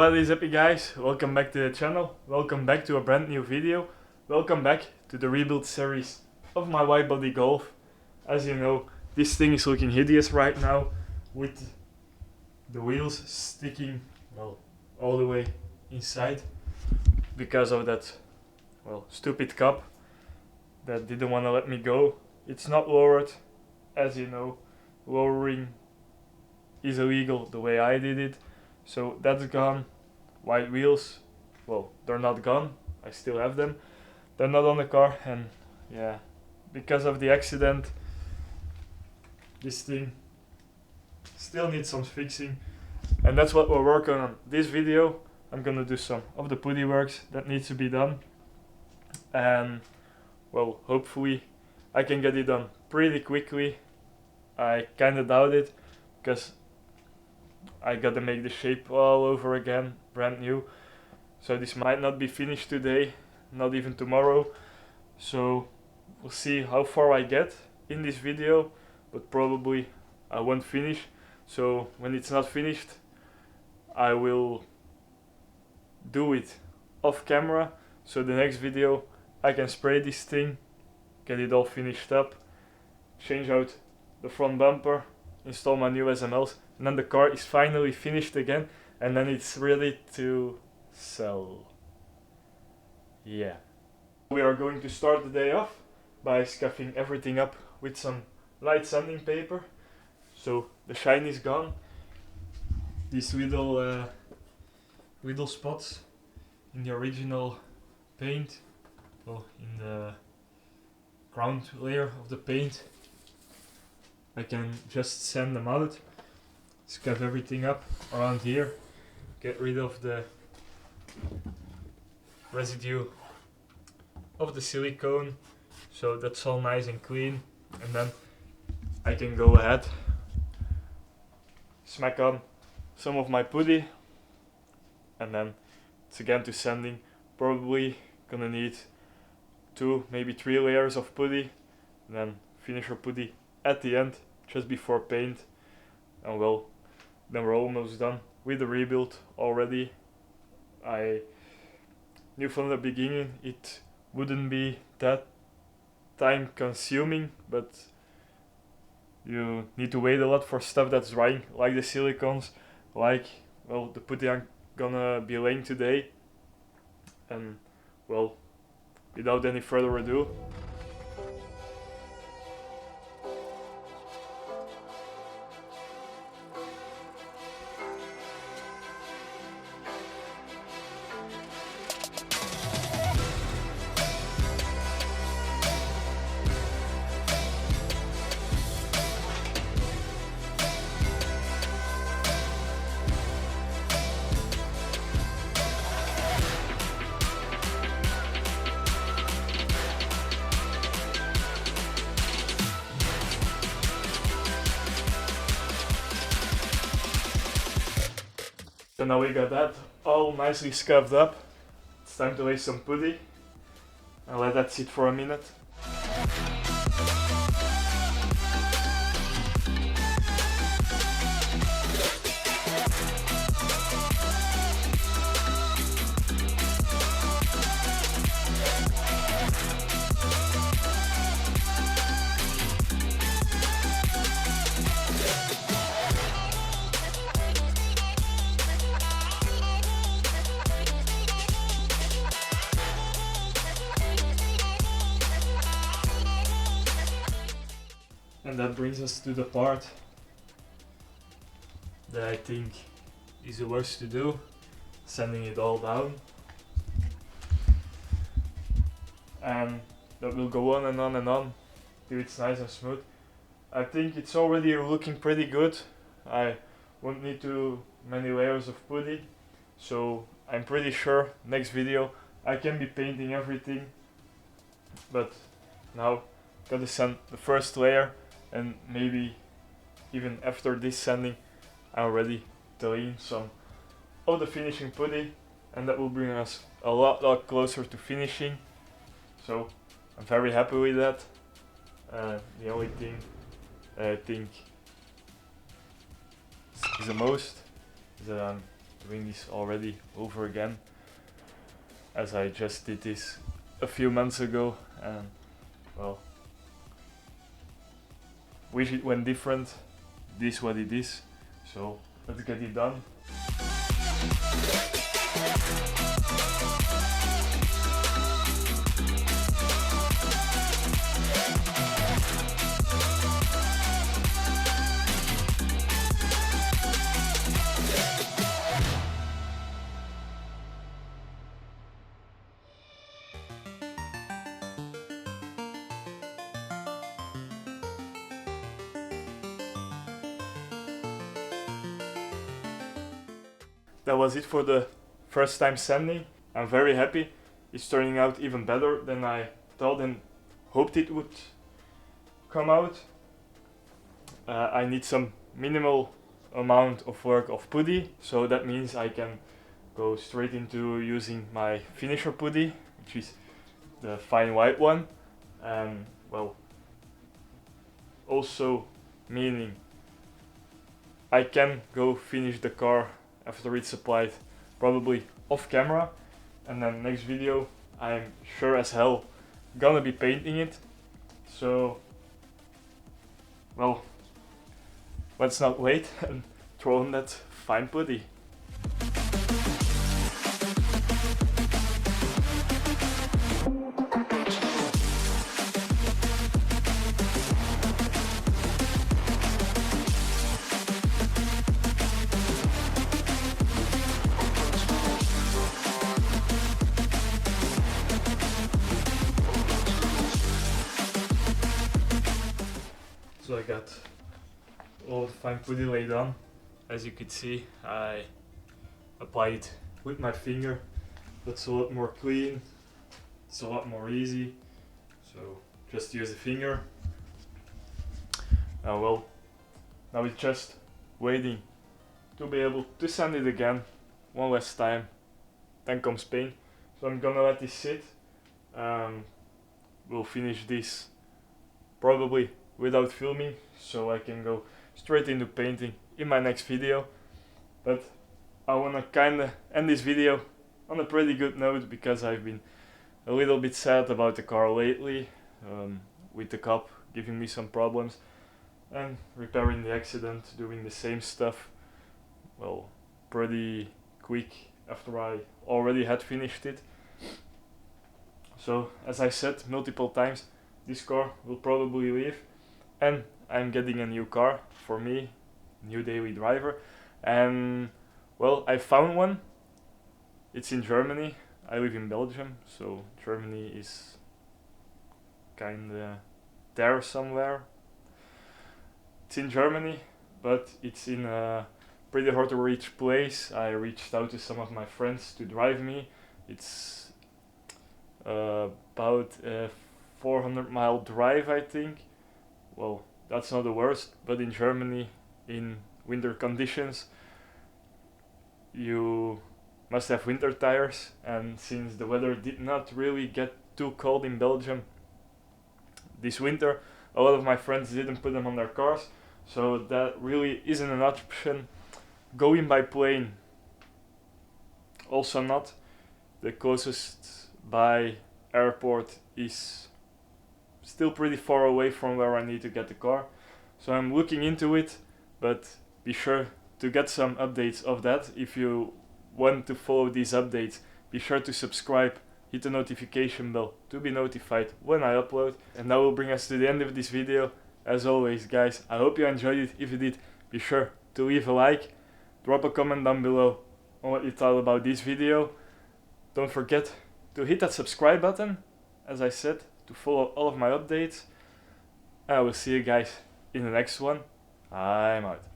What is up, you guys? Welcome back to the channel. Welcome back to a brand new video. Welcome back to the rebuild series of my Widebody Golf. As you know, this thing is looking hideous right now with the wheels sticking, well, all the way inside because of that, well, stupid cup that didn't want to let me go. It's not lowered, as you know. Lowering is illegal the way I did it. So that's gone. White wheels, well, they're not gone. I still have them. They're not on the car, and yeah, because of the accident, this thing still needs some fixing, and that's what we're working on. This video, I'm gonna do some of the putty works that needs to be done, and well, hopefully I can get it done pretty quickly. I kinda doubt it, because I gotta make the shape all over again, brand new. So this might not be finished today, not even tomorrow. So we'll see how far I get in this video, but probably I won't finish. So when it's not finished, I will do it off camera. So the next video I can spray this thing, get it all finished up, change out the front bumper, install my new SMLs, and then the car is finally finished again, and then it's ready to sell. Yeah. We are going to start the day off by scuffing everything up with some light sanding paper. So the shine is gone. These little spots in the original paint, well, in the ground layer of the paint, I can just sand them out, scuff everything up around here, get rid of the residue of the silicone, so that's all nice and clean, and then I can go ahead, smack on some of my putty, and then it's again to sanding. Probably gonna need 2, maybe 3 layers of putty, and then finish our putty at the end, just before paint, and well, then we're almost done with the rebuild already. I knew from the beginning it wouldn't be that time consuming, but you need to wait a lot for stuff that's drying, like the silicones, like, well, the putty I'm gonna be laying today. And well, without any further ado, so now we got that all nicely scuffed up. It's time to lay some putty and let that sit for a minute. And that brings us to the part that I think is the worst to do, sanding it all down. And that will go on and on and on till it's nice and smooth. I think it's already looking pretty good. I won't need too many layers of putty, so I'm pretty sure next video I can be painting everything. But now gotta sand the first layer, and maybe even after this sanding I'm ready to lay in some of the finishing putty, and that will bring us a lot closer to finishing. So I'm very happy with that. The only thing I think is the most is that I'm doing this already over again, as I just did this a few months ago, and well, wish it went different. This what it is, so let's get it done. That was it for the first time sanding. I'm very happy. It's turning out even better than I thought and hoped it would come out. I need some minimal amount of work of putty, so that means I can go straight into using my finisher putty, which is the fine white one, and well, also meaning I can go finish the car after it's applied, probably off camera, and then next video I'm sure as hell gonna be painting it. So well, let's not wait and throw on that fine putty. So I got all the fine putty laid on. As you can see, I apply it with my finger. That's a lot more clean, it's a lot more easy. So just use the finger. Well, now it's just waiting to be able to sand it again one last time. Then comes paint. So I'm gonna let this sit. We'll finish this probably without filming, so I can go straight into painting in my next video. But I wanna kinda end this video on a pretty good note, because I've been a little bit sad about the car lately, with the cup giving me some problems, and repairing the accident, doing the same stuff, well, pretty quick after I already had finished it. So as I said multiple times, this car will probably leave, and I'm getting a new car for me, new daily driver. And well, I found one. It's in Germany. I live in Belgium, so Germany is kinda there somewhere. It's in Germany, but it's in a pretty hard to reach place. I reached out to some of my friends to drive me. It's about a 400-mile drive, I think. Well, that's not the worst, but in Germany, in winter conditions, you must have winter tires, and since the weather did not really get too cold in Belgium this winter, a lot of my friends didn't put them on their cars, so that really isn't an option. Going by plane, also not. The closest by airport is still pretty far away from where I need to get the car, so I'm looking into it, but be sure to get some updates of that. If you want to follow these updates, be sure to subscribe, hit the notification bell to be notified when I upload. And that will bring us to the end of this video. As always, guys, I hope you enjoyed it. If you did, be sure to leave a like, drop a comment down below on what you thought about this video. Don't forget to hit that subscribe button, as I said, to follow all of my updates. I will see you guys in the next one. I'm out.